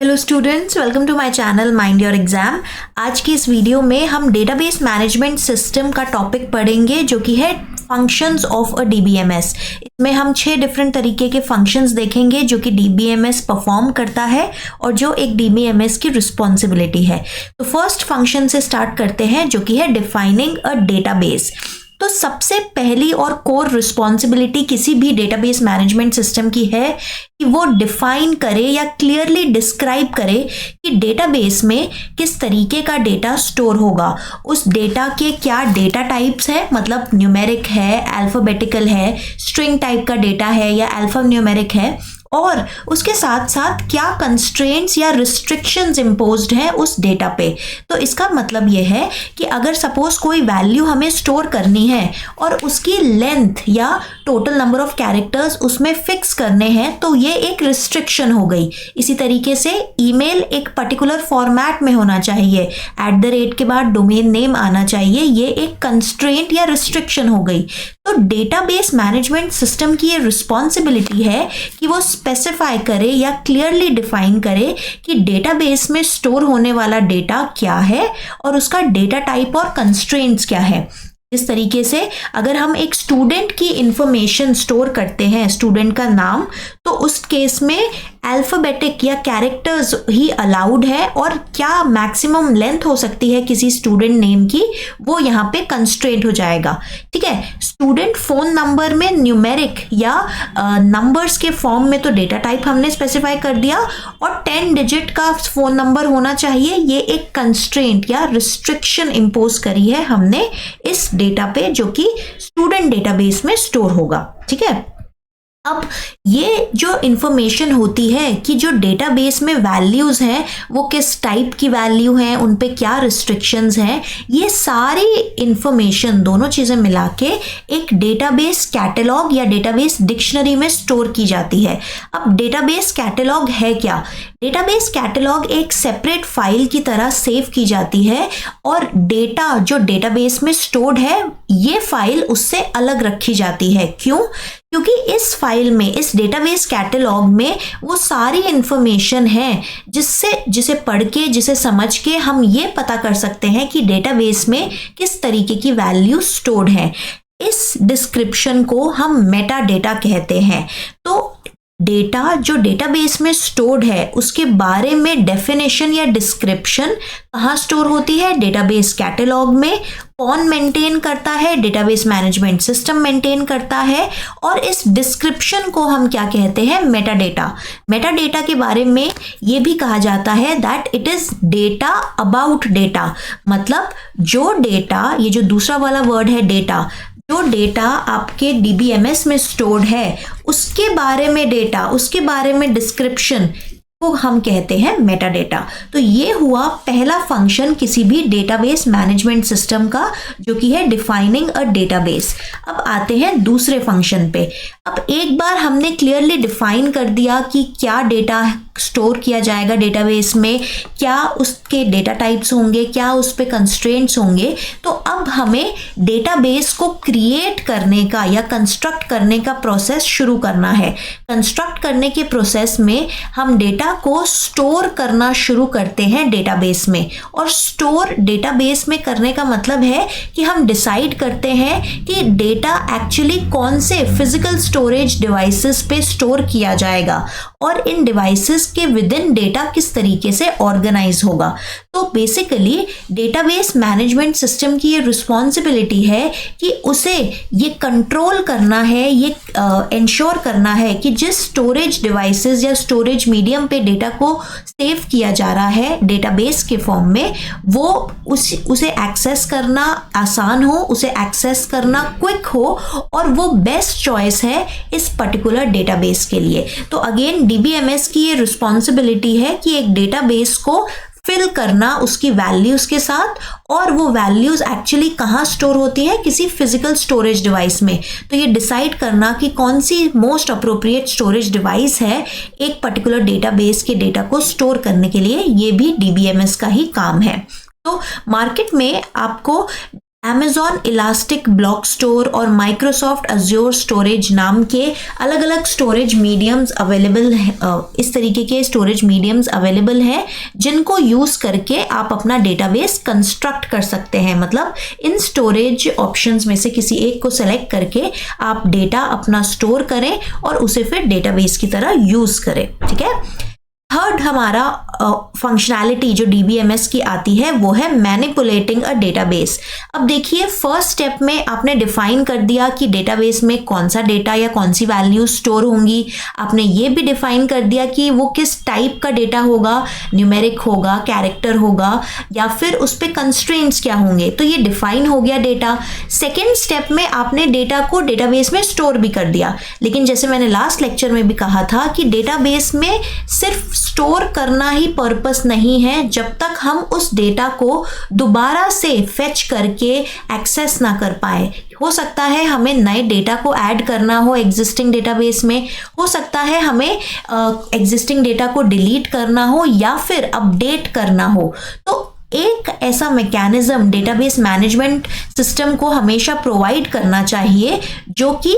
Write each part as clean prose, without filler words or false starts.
Hello students, welcome to my channel mind your exam. आज की इस वीडियो में हम डेटाबेस मैनेजमेंट सिस्टम का टॉपिक पढ़ेंगे जो कि है फंक्शंस ऑफ अ डीबीएमएस। इसमें हम 6 डिफरेंट तरीके के फंक्शंस देखेंगे जो कि डीबीएमएस परफॉर्म करता है और जो एक डीबीएमएस की रिस्पॉन्सिबिलिटी है। तो फर्स्ट फंक्शन से स्टार्ट करते हैं जो कि है डिफाइनिंग अ डेटाबेस। तो सबसे पहली और कोर रिस्पॉन्सिबिलिटी किसी भी डेटाबेस मैनेजमेंट सिस्टम की है कि वो डिफाइन करे या क्लियरली डिस्क्राइब करे कि डेटाबेस में किस तरीके का डेटा स्टोर होगा। उस डेटा के क्या डेटा टाइप्स हैं, मतलब न्यूमेरिक है, अल्फाबेटिकल है, स्ट्रिंग टाइप का डेटा है या अल्फा न्यूमेरिक है, और उसके साथ साथ क्या कंस्ट्रेंट्स या रिस्ट्रिक्शंस इम्पोज्ड हैं उस डेटा पे। तो इसका मतलब ये है कि अगर सपोज कोई वैल्यू हमें स्टोर करनी है और उसकी लेंथ या टोटल नंबर ऑफ कैरेक्टर्स उसमें फिक्स करने हैं तो ये एक रिस्ट्रिक्शन हो गई। इसी तरीके से ईमेल एक पर्टिकुलर फॉर्मेट में होना चाहिए, @ के बाद डोमेन नेम आना चाहिए, ये एक कंस्ट्रेंट या रिस्ट्रिक्शन हो गई। तो डेटाबेस मैनेजमेंट सिस्टम की ये रिस्पॉन्सिबिलिटी है कि वो स्पेसिफाई करे या क्लियरली डिफाइन करे कि डेटाबेस में स्टोर होने वाला डेटा क्या है और उसका डेटा टाइप और कंस्ट्रेंट्स क्या है। इस तरीके से अगर हम एक स्टूडेंट की इंफॉर्मेशन स्टोर करते हैं, स्टूडेंट का नाम, तो उस केस में अल्फाबेटिक या कैरेक्टर्स ही अलाउड है और क्या मैक्सिमम लेंथ हो सकती है किसी स्टूडेंट नेम की, वो यहाँ पे कंस्ट्रेंट हो जाएगा। ठीक है, स्टूडेंट फोन नंबर में न्यूमेरिक या नंबर्स के फॉर्म में तो डेटा टाइप हमने स्पेसिफाई कर दिया और 10 डिजिट का फोन नंबर होना चाहिए, ये एक कंस्ट्रेंट या रिस्ट्रिक्शन इम्पोज करी है हमने इस डेटा पे जो कि स्टूडेंट डेटाबेस में स्टोर होगा। ठीक है, अब ये जो इंफॉर्मेशन होती है कि जो डेटाबेस में वैल्यूज हैं वो किस टाइप की वैल्यू हैं, उन पे क्या रिस्ट्रिक्शंस हैं, ये सारी इंफॉर्मेशन दोनों चीजें मिला के एक डेटाबेस कैटलॉग या डेटाबेस डिक्शनरी में स्टोर की जाती है। अब डेटाबेस कैटलॉग है क्या? डेटाबेस कैटलॉग एक सेपरेट फाइल की तरह सेव की जाती है और डेटा जो डेटाबेस में स्टोर्ड है ये फाइल उससे अलग रखी जाती है। क्यों? क्योंकि इस फाइल में, इस डेटाबेस कैटलॉग में वो सारी इंफॉर्मेशन है जिसे पढ़ के, जिसे समझ के हम ये पता कर सकते हैं कि डेटाबेस में किस तरीके की वैल्यू स्टोर्ड है। इस डिस्क्रिप्शन को हम मेटा डेटा कहते हैं। तो डेटा जो डेटाबेस में स्टोर्ड है उसके बारे में डेफिनेशन या डिस्क्रिप्शन कहाँ स्टोर होती है? डेटाबेस कैटलॉग में। कौन मेंटेन करता है? डेटाबेस मैनेजमेंट सिस्टम मेंटेन करता है। और इस डिस्क्रिप्शन को हम क्या कहते हैं? Meta data. मेटा डेटा के बारे में ये भी कहा जाता है that it is data about data, मतलब जो डेटा, ये जो दूसरा वाला वर्ड है डेटा, जो डेटा आपके डीबीएमएस में स्टोर्ड है उसके बारे में डेटा, उसके बारे में डिस्क्रिप्शन को हम कहते हैं मेटा डेटा। तो ये हुआ पहला फंक्शन किसी भी डेटाबेस मैनेजमेंट सिस्टम का जो कि है डिफाइनिंग अ डेटाबेस। अब आते हैं दूसरे फंक्शन पे। अब एक बार हमने क्लियरली डिफाइन कर दिया कि क्या डेटा स्टोर किया जाएगा डेटाबेस में, क्या उसके डेटा टाइप्स होंगे, क्या उस पे कंस्ट्रेंट्स होंगे, तो अब हमें डेटाबेस को क्रिएट करने का या कंस्ट्रक्ट करने का प्रोसेस शुरू करना है। कंस्ट्रक्ट करने के प्रोसेस में हम डेटा को स्टोर करना शुरू करते हैं डेटाबेस में। और स्टोर डेटाबेस में करने का मतलब है कि हम डिसाइड करते हैं कि डेटा एक्चुअली कौन से फिजिकल स्टोरेज डिवाइसेस पे स्टोर किया जाएगा और इन डिवाइसेस के विद इन डेटा किस तरीके से ऑर्गेनाइज होगा। तो बेसिकली डेटाबेस मैनेजमेंट सिस्टम की ये रिस्पॉन्सिबिलिटी है कि उसे ये कंट्रोल करना है, ये इंश्योर करना है कि जिस स्टोरेज डिवाइसेस या स्टोरेज मीडियम पे डेटा को सेव किया जा रहा है डेटाबेस के फॉर्म में, वो उसे एक्सेस करना आसान हो, उसे एक्सेस करना क्विक हो और वो बेस्ट चॉइस है इस पर्टिकुलर डेटाबेस के लिए। तो अगेन डीबीएमएस की ये रिस्पॉन्सिबिलिटी है कि एक डेटाबेस को फिल करना उसकी वैल्यूज के साथ, और वो वैल्यूज एक्चुअली कहाँ स्टोर होती है? किसी फिजिकल स्टोरेज डिवाइस में। तो ये डिसाइड करना कि कौन सी मोस्ट अप्रोप्रिएट स्टोरेज डिवाइस है एक पर्टिकुलर डेटाबेस के डेटा को स्टोर करने के लिए, ये भी डीबीएमएस का ही काम है। तो मार्केट में आपको Amazon इलास्टिक ब्लॉक स्टोर और माइक्रोसॉफ्ट अज्योर स्टोरेज नाम के अलग अलग स्टोरेज मीडियम्स अवेलेबल हैं। इस तरीके के स्टोरेज मीडियम्स अवेलेबल हैं जिनको यूज़ करके आप अपना डेटाबेस कंस्ट्रक्ट कर सकते हैं। मतलब इन स्टोरेज ऑप्शंस में से किसी एक को सेलेक्ट करके आप डेटा अपना स्टोर करें और उसे फिर डेटाबेस की तरह यूज़ करें। ठीक है। थर्ड हमारा फंक्शनैलिटी जो DBMS की आती है वो है मैनिपुलेटिंग अ डेटाबेस। अब देखिए, फर्स्ट स्टेप में आपने डिफाइन कर दिया कि डेटाबेस में कौन सा डेटा या कौन सी वैल्यू स्टोर होंगी। आपने ये भी डिफाइन कर दिया कि वो किस टाइप का डेटा होगा, न्यूमेरिक होगा, कैरेक्टर होगा, या फिर उस पर कंस्ट्रेंट्स क्या होंगे। तो ये डिफाइन हो गया डेटा। सेकेंड स्टेप में आपने डेटा को डेटाबेस में स्टोर भी कर दिया, लेकिन जैसे मैंने लास्ट लेक्चर में भी कहा था कि डेटाबेस में सिर्फ स्टोर करना ही पर्पस नहीं है जब तक हम उस डेटा को दोबारा से फेच करके एक्सेस ना कर पाए। हो सकता है हमें नए डेटा को ऐड करना हो एग्जिस्टिंग डेटाबेस में, हो सकता है हमें एग्जिस्टिंग डेटा को डिलीट करना हो या फिर अपडेट करना हो। तो एक ऐसा मैकेनिज्म डेटाबेस मैनेजमेंट सिस्टम को हमेशा प्रोवाइड करना चाहिए जो कि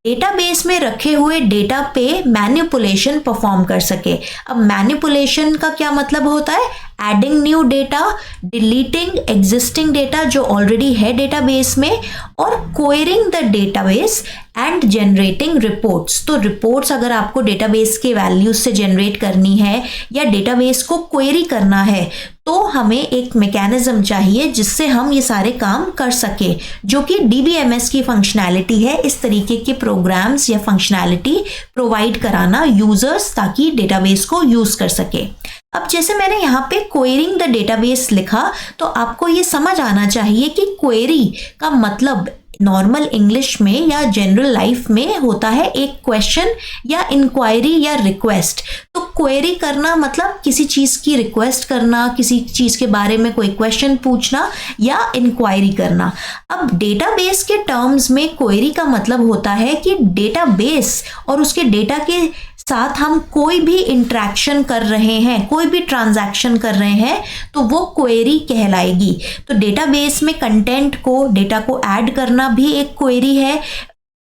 डेटाबेस में रखे हुए डेटा पे मैनिपुलेशन परफॉर्म कर सके। अब मैनिपुलेशन का क्या मतलब होता है? Adding new data, deleting existing data जो ऑलरेडी है डेटाबेस में, और quarrying the database and generating reports. तो रिपोर्ट्स अगर आपको डेटाबेस के वैल्यूज से जनरेट करनी है या डेटाबेस को क्वेरी करना है तो हमें एक मैकेनिज्म चाहिए जिससे हम ये सारे काम कर सके, जो कि DBMS की फंक्शनैलिटी है। इस तरीके के प्रोग्राम्स या फंक्शनैलिटी प्रोवाइड कराना यूजर्स ताकि डेटाबेस को यूज कर सके। अब जैसे मैंने यहाँ पे क्वेरिंग द डेटाबेस लिखा तो आपको ये समझ आना चाहिए कि क्वेरी का मतलब नॉर्मल इंग्लिश में या जनरल लाइफ में होता है एक क्वेश्चन या इंक्वायरी या रिक्वेस्ट। तो क्वेरी करना मतलब किसी चीज की रिक्वेस्ट करना, किसी चीज के बारे में कोई क्वेश्चन पूछना या इंक्वायरी करना। अब डेटाबेस के टर्म्स में क्वेरी का मतलब होता है कि डेटाबेस और उसके डेटा के साथ हम कोई भी इंटरेक्शन कर रहे हैं, कोई भी ट्रांजैक्शन कर रहे हैं तो वो क्वेरी कहलाएगी। तो डेटाबेस में कंटेंट को, डेटा को ऐड करना भी एक क्वेरी है,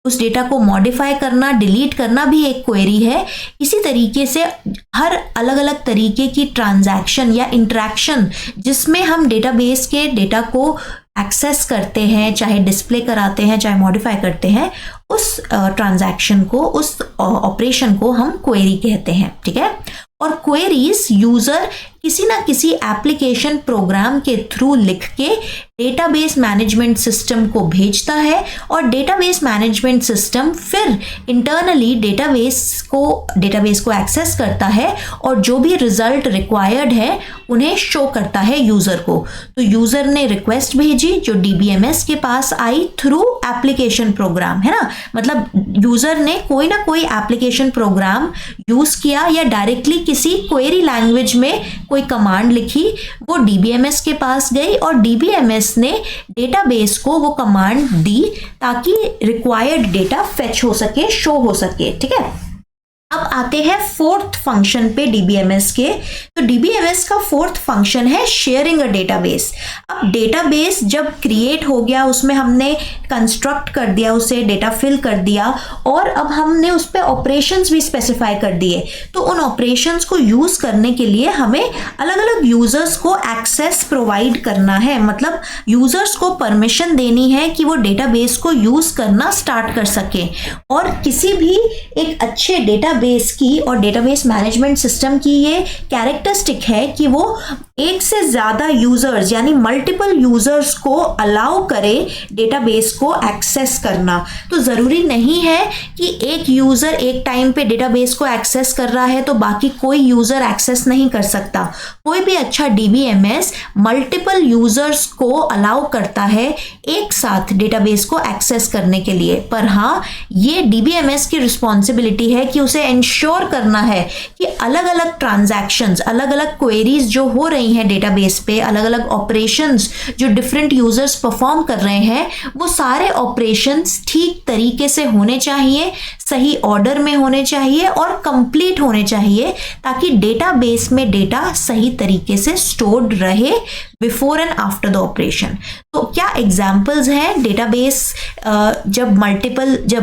उस डेटा को मॉडिफाई करना, डिलीट करना भी एक क्वेरी है। इसी तरीके से हर अलग अलग तरीके की ट्रांजैक्शन या इंटरेक्शन जिसमें हम डेटाबेस के डेटा को एक्सेस करते हैं, चाहे डिस्प्ले कराते हैं, चाहे मॉडिफाई करते हैं, उस ट्रांजैक्शन को, उस ऑपरेशन को हम क्वेरी कहते हैं। ठीक है। और क्वेरीज यूजर किसी ना किसी एप्लीकेशन प्रोग्राम के थ्रू लिख के डेटाबेस मैनेजमेंट सिस्टम को भेजता है और डेटाबेस मैनेजमेंट सिस्टम फिर इंटरनली डेटाबेस को एक्सेस करता है और जो भी रिजल्ट रिक्वायर्ड है उन्हें शो करता है यूजर को। तो यूजर ने रिक्वेस्ट भेजी जो DBMS के पास आई थ्रू एप्लीकेशन प्रोग्राम, है ना। मतलब यूजर ने कोई ना कोई एप्लीकेशन प्रोग्राम यूज किया या डायरेक्टली किसी क्वेरी लैंग्वेज में कोई कमांड लिखी, वो DBMS के पास गई और DBMS ने डेटाबेस को वो कमांड दी ताकि रिक्वायर्ड डेटा फेच हो सके, शो हो सके। ठीक है। अब आते हैं फोर्थ फंक्शन पे DBMS के। तो DBMS का फोर्थ फंक्शन है शेयरिंग अ डेटाबेस। अब डेटाबेस जब क्रिएट हो गया, उसमें हमने कंस्ट्रक्ट कर दिया, उसे डेटा फिल कर दिया और अब हमने उस पर ऑपरेशंस भी स्पेसिफाई कर दिए। तो उन ऑपरेशंस को यूज करने के लिए हमें अलग अलग यूजर्स को एक्सेस प्रोवाइड करना है। मतलब यूजर्स को परमिशन देनी है कि वो डेटाबेस को यूज करना स्टार्ट कर सके। और किसी भी एक अच्छे डेटाबेस की और डेटाबेस मैनेजमेंट सिस्टम की ये कैरेक्टरिस्टिक है कि वो एक से ज्यादा यूजर्स यानी मल्टीपल यूजर्स को अलाउ करे डेटाबेस को एक्सेस करना। तो जरूरी नहीं है कि एक यूजर एक टाइम पे डेटाबेस को एक्सेस कर रहा है तो बाकी कोई यूजर एक्सेस नहीं कर सकता। कोई भी अच्छा DBMS मल्टीपल यूजर्स को अलाउ करता है एक साथ डेटाबेस को एक्सेस करने के लिए। पर हाँ, ये DBMS की रिस्पॉन्सिबिलिटी है कि उसे इंश्योर करना है कि अलग अलग ट्रांजैक्शंस, अलग अलग क्वेरीज जो हो रही हैं डेटाबेस पे, अलग अलग ऑपरेशंस जो डिफरेंट यूजर्स परफॉर्म कर रहे हैं, वो सारे ऑपरेशंस ठीक तरीके से होने चाहिए, सही ऑर्डर में होने चाहिए और कंप्लीट होने चाहिए, ताकि डेटाबेस में डेटा सही तरीके से स्टोर्ड रहे before and after the operation. तो क्या एग्जांपल्स हैं डेटाबेस जब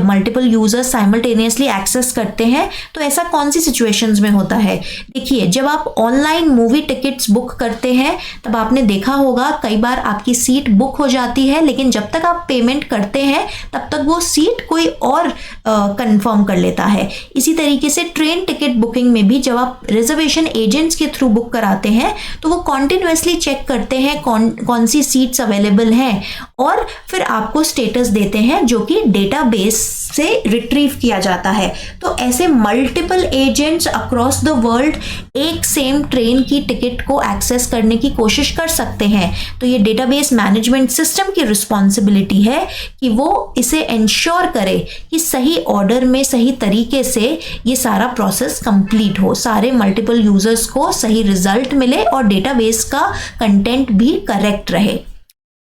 मल्टीपल यूजर्स साइमल्टेनियसली एक्सेस करते हैं तो ऐसा कौन सी सिचुएशंस में होता है? देखिए, जब आप ऑनलाइन मूवी टिकट्स बुक करते हैं तब आपने देखा होगा कई बार आपकी सीट बुक हो जाती है, लेकिन जब तक आप पेमेंट करते हैं तब तक वो सीट कोई और कंफर्म कर लेता है। इसी तरीके से ट्रेन टिकट बुकिंग में भी जब आप रिजर्वेशन एजेंट्स के थ्रू बुक कराते हैं तो वो कॉन्टिन्यूसली चेक करते हैं कौन सी सीट्स अवेलेबल हैं और फिर आपको स्टेटस देते हैं जो कि डेटाबेस से रिट्रीव किया जाता है। तो ऐसे multiple agents across the world एक सेम ट्रेन की टिकट को एक्सेस करने की कोशिश कर सकते हैं। तो ये डेटाबेस मैनेजमेंट सिस्टम की रिस्पॉन्सिबिलिटी है कि वो इसे इंश्योर करे कि सही ऑर्डर में सही तरीके से ये सारा प्रोसेस कंप्लीट हो, सारे मल्टीपल यूजर्स को सही रिजल्ट मिले और डेटाबेस का कंटेंट भी करेक्ट रहे।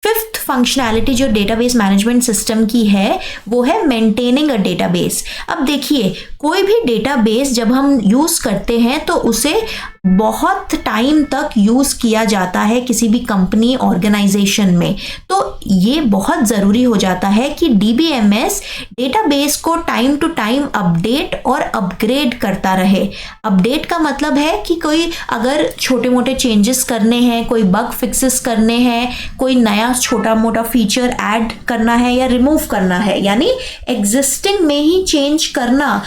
फिफ्थ फंक्शनैलिटी जो डेटाबेस मैनेजमेंट सिस्टम की है वो है मेंटेनिंग अ डेटाबेस। अब देखिए, कोई भी डेटाबेस जब हम यूज करते हैं तो उसे बहुत टाइम तक यूज किया जाता है किसी भी कंपनी ऑर्गेनाइजेशन में। तो ये बहुत जरूरी हो जाता है कि डीबीएमएस डेटाबेस को टाइम टू टाइम अपडेट और अपग्रेड करता रहे। अपडेट का मतलब है कि कोई अगर छोटे मोटे चेंजेस करने हैं, कोई बग फिक्सेस करने हैं, कोई नया छोटा मोटा फीचर ऐड करना है या रिमूव करना है, यानी एग्जिस्टिंग में ही चेंज करना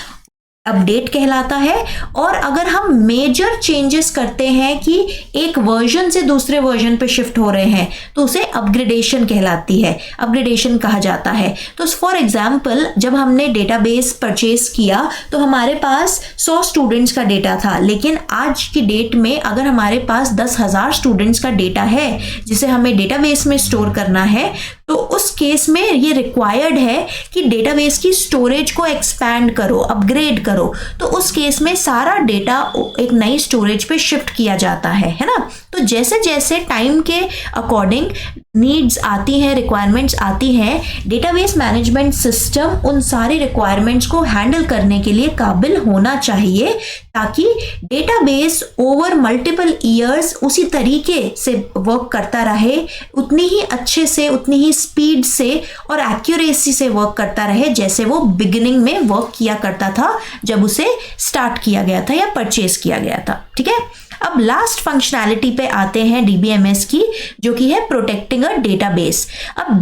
अपडेट कहलाता है। और अगर हम मेजर चेंजेस करते हैं कि एक वर्जन से दूसरे वर्जन पे शिफ्ट हो रहे हैं तो उसे अपग्रेडेशन कहलाती है, अपग्रेडेशन कहा जाता है। तो फॉर एग्जांपल, जब हमने डेटाबेस परचेज किया तो हमारे पास 100 स्टूडेंट्स का डेटा था, लेकिन आज की डेट में अगर हमारे पास 10,000 स्टूडेंट्स का डेटा है जिसे हमें डेटाबेस में स्टोर करना है, तो उस केस में ये रिक्वायर्ड है कि डेटाबेस की स्टोरेज को एक्सपैंड करो, अपग्रेड करो। तो उस केस में सारा डेटा एक नई स्टोरेज पे शिफ्ट किया जाता है ना। तो जैसे जैसे टाइम के अकॉर्डिंग नीड्स आती हैं, रिक्वायरमेंट्स आती हैं, डेटाबेस मैनेजमेंट सिस्टम उन सारी रिक्वायरमेंट्स को हैंडल करने के लिए काबिल होना चाहिए, ताकि डेटाबेस ओवर मल्टीपल ईयर्स उसी तरीके से वर्क करता रहे, उतनी ही अच्छे से, उतनी ही स्पीड से और एक्यूरेसी से वर्क करता रहे जैसे वो बिगिनिंग में वर्क किया करता था जब उसे स्टार्ट किया गया था या परचेज किया गया था। ठीक है, अब लास्ट फंक्शनैलिटी पे आते हैं डीबीएमएस की, जो कि है प्रोटेक्टिंग अ डेटाबेस। अब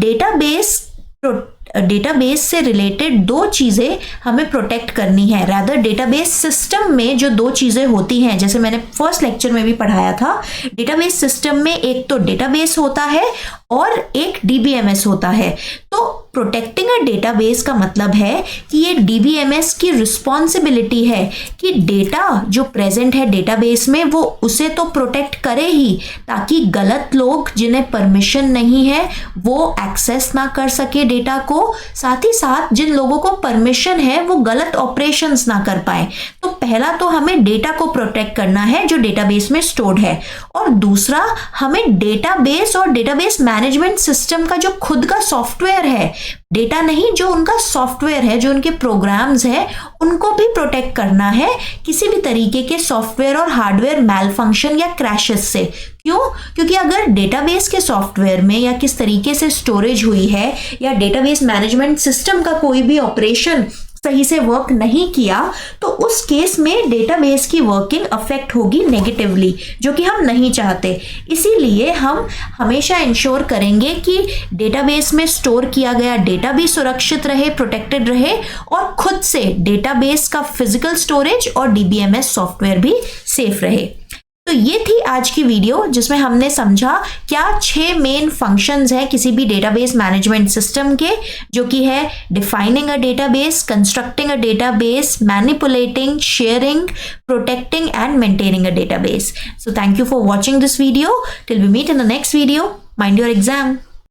डेटाबेस से रिलेटेड दो चीजें हमें प्रोटेक्ट करनी है। रादर डेटाबेस सिस्टम में जो दो चीजें होती हैं, जैसे मैंने फर्स्ट लेक्चर में भी पढ़ाया था, डेटाबेस सिस्टम में एक तो डेटाबेस होता है और एक डीबीएमएस होता है। तो प्रोटेक्टिंग अ डेटाबेस का मतलब है कि ये डीबीएमएस की रिस्पॉन्सिबिलिटी है कि डेटा जो प्रेजेंट है डेटाबेस में वो उसे तो प्रोटेक्ट करे ही, ताकि गलत लोग जिन्हें परमिशन नहीं है वो एक्सेस ना कर सके डेटा को, साथ ही साथ जिन लोगों को परमिशन है वो गलत ऑपरेशंस ना कर पाए। तो पहला तो हमें डेटा को प्रोटेक्ट करना है जो डेटाबेस में स्टोर्ड है, और दूसरा हमें डेटाबेस और डेटाबेस मैनेजमेंट सिस्टम का जो खुद का सॉफ्टवेयर है, डेटा नहीं, जो उनका सॉफ्टवेयर है, जो उनके प्रोग्राम्स हैं, उनको भी प्रोटेक्ट करना है किसी भी तरीके के सॉफ्टवेयर और हार्डवेयर मैलफंक्शन या क्रैशेस से। क्यों? क्योंकि अगर डेटाबेस के सॉफ्टवेयर में या किस तरीके से स्टोरेज हुई है या डेटाबेस मैनेजमेंट सिस्टम का कोई भी ऑपरेशन सही से वर्क नहीं किया, तो उस केस में डेटाबेस की वर्किंग अफेक्ट होगी नेगेटिवली, जो कि हम नहीं चाहते। इसीलिए हम हमेशा इंश्योर करेंगे कि डेटाबेस में स्टोर किया गया डेटा भी सुरक्षित रहे, प्रोटेक्टेड रहे, और खुद से डेटाबेस का फिजिकल स्टोरेज और डीबीएमएस सॉफ्टवेयर भी सेफ रहे। तो ये थी आज की वीडियो जिसमें हमने समझा क्या 6 मेन फंक्शंस हैं किसी भी डेटाबेस मैनेजमेंट सिस्टम के, जो कि है defining a database, constructing a database, manipulating, sharing, protecting and maintaining a database. So thank you for watching this video. Till we meet in the next video, mind your exam.